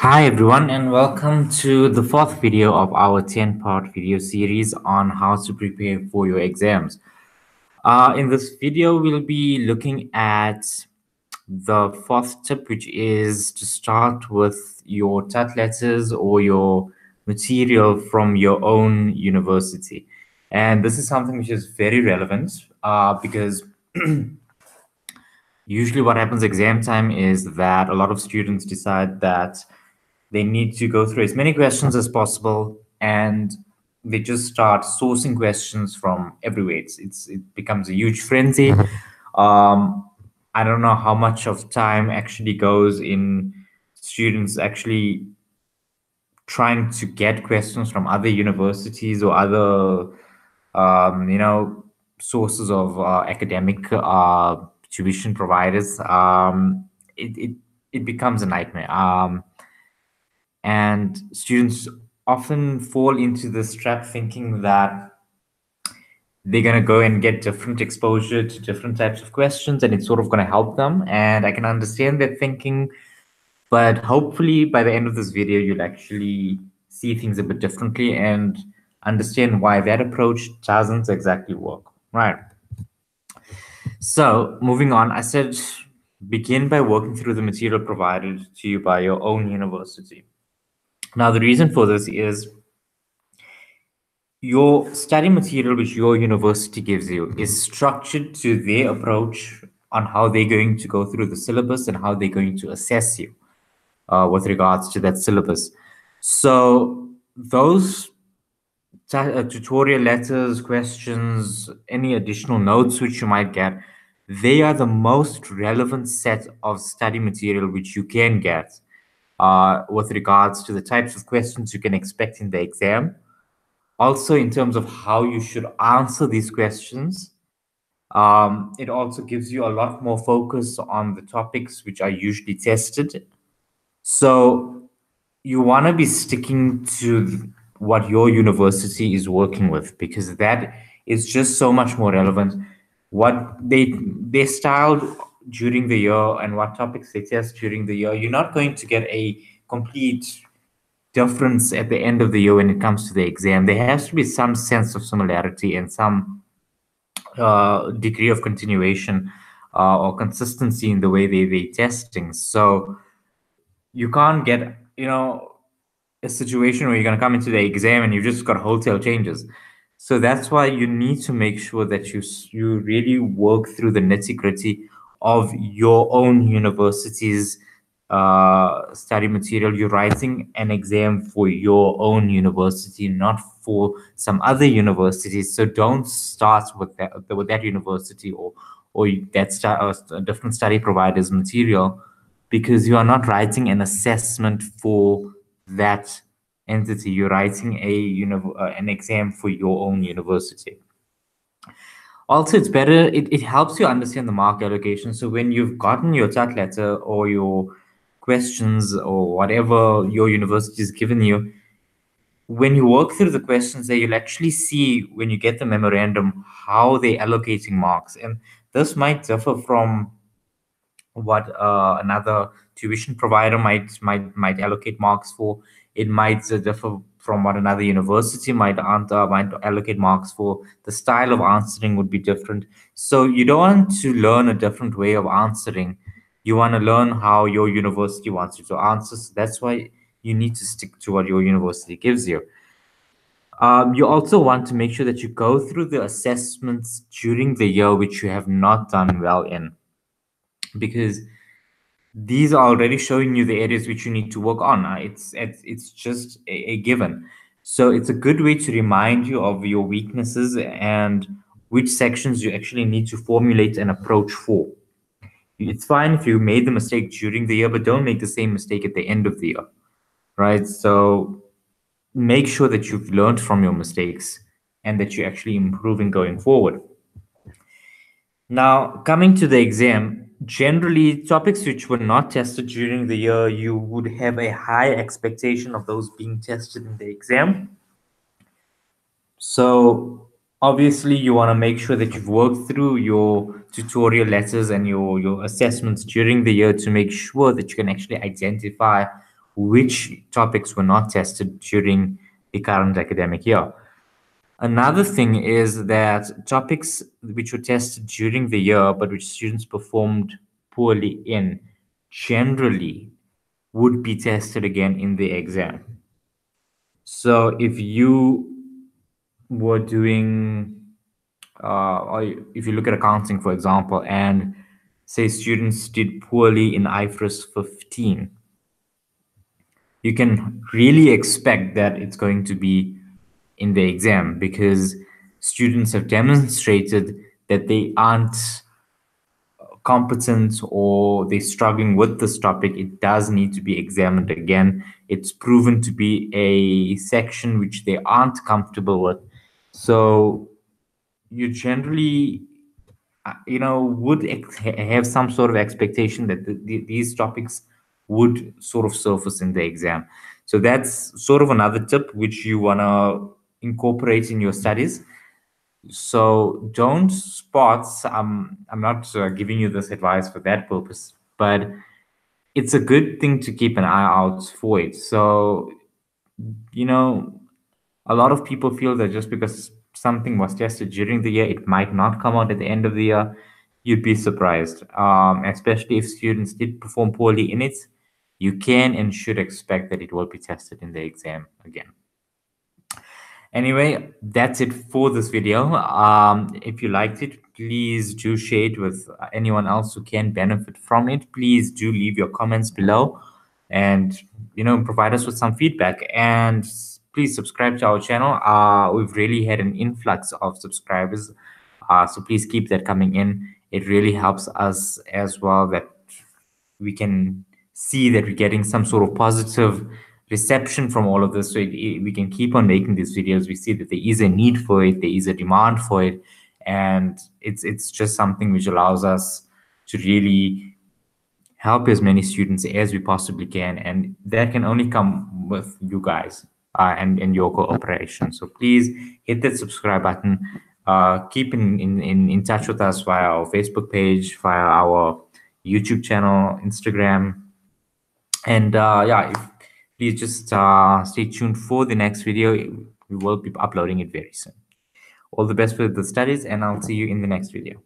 Hi everyone and welcome to the fourth video of our 10-part video series on how to prepare for your exams. In this video, we'll be looking at the fourth tip, which is to start with your TAT letters or your material from your own university. And this is something which is very relevant because usually what happens exam time is that a lot of students decide that they need to go through as many questions as possible, and they just start sourcing questions from everywhere. It becomes a huge frenzy. I don't know how much of time actually goes in students actually trying to get questions from other universities or other sources of academic tuition providers. It becomes a nightmare. And students often fall into this trap thinking that they're going to go and get different exposure to different types of questions and it's sort of going to help them. And I can understand their thinking, but hopefully by the end of this video, you'll actually see things a bit differently and understand why that approach doesn't exactly work. Right. So moving on, I said begin by working through the material provided to you by your own university. Now, the reason for this is your study material, which your university gives you, is structured to their approach on how they're going to go through the syllabus and how they're going to assess you with regards to that syllabus. So those tutorial letters, questions, any additional notes which you might get, they are the most relevant set of study material which you can get with regards to the types of questions you can expect in the exam. Also, in terms of how you should answer these questions, it also gives you a lot more focus on the topics which are usually tested. So you want to be sticking to what your university is working with, because that is just so much more relevant. What they styled during the year and what topics they test during the year, you're not going to get a complete difference at the end of the year when it comes to the exam. There has to be some sense of similarity and some degree of continuation or consistency in the way they test things. So you can't get, a situation where you're going to come into the exam and you've just got wholesale changes. So that's why you need to make sure that you really work through the nitty gritty of your own university's study material. You're writing an exam for your own university, not for some other universities. So don't start with that university or that a different study provider's material, because you are not writing an assessment for that entity. You're writing an exam for your own university. Also, it's better, it helps you understand the mark allocation. So when you've gotten your TAT letter or your questions or whatever your university has given you, when you work through the questions there, you'll actually see when you get the memorandum how they're allocating marks. And this might differ from what another tuition provider might allocate marks for. It might differ from what another university might allocate marks for. The style of answering would be different. So you don't want to learn a different way of answering. You want to learn how your university wants you to answer. So that's why you need to stick to what your university gives you. You also want to make sure that you go through the assessments during the year which you have not done well in, because these are already showing you the areas which you need to work on. It's just a given. So it's a good way to remind you of your weaknesses and which sections you actually need to formulate an approach for. It's fine if you made the mistake during the year, but don't make the same mistake at the end of the year, right? So make sure that you've learned from your mistakes and that you're actually improving going forward. Now, coming to the exam, generally topics which were not tested during the year, you would have a high expectation of those being tested in the exam. So obviously you want to make sure that you've worked through your tutorial letters and your assessments during the year to make sure that you can actually identify which topics were not tested during the current academic year. Another thing is that topics which were tested during the year but which students performed poorly in generally would be tested again in the exam. So if you were doing, or if you look at accounting, for example, and say students did poorly in IFRS 15, you can really expect that it's going to be in the exam because students have demonstrated that they aren't competent or they're struggling with this topic. It does need to be examined again. It's proven to be a section which they aren't comfortable with. So you generally would have some sort of expectation that these topics would sort of surface in the exam. So that's sort of another tip which you want to incorporate in your studies. So don't spot, I'm not giving you this advice for that purpose, but it's a good thing to keep an eye out for it. So, a lot of people feel that just because something was tested during the year, it might not come out at the end of the year. You'd be surprised, especially if students did perform poorly in it. You can and should expect that it will be tested in the exam again. Anyway, that's it for this video. If you liked it, please do share it with anyone else who can benefit from it. Please do leave your comments below and provide us with some feedback, and please subscribe to our channel. We've really had an influx of subscribers, so please keep that coming in. It really helps us as well that we can see that we're getting some sort of positive reception from all of this, so we can keep on making these videos. We see that there is a need for it, there is a demand for it, and it's just something which allows us to really help as many students as we possibly can, and that can only come with you guys and your cooperation. So please hit that subscribe button. Keep in touch with us via our Facebook page, via our YouTube channel, Instagram, and please just stay tuned for the next video. We will be uploading it very soon. All the best with the studies, and I'll see you in the next video.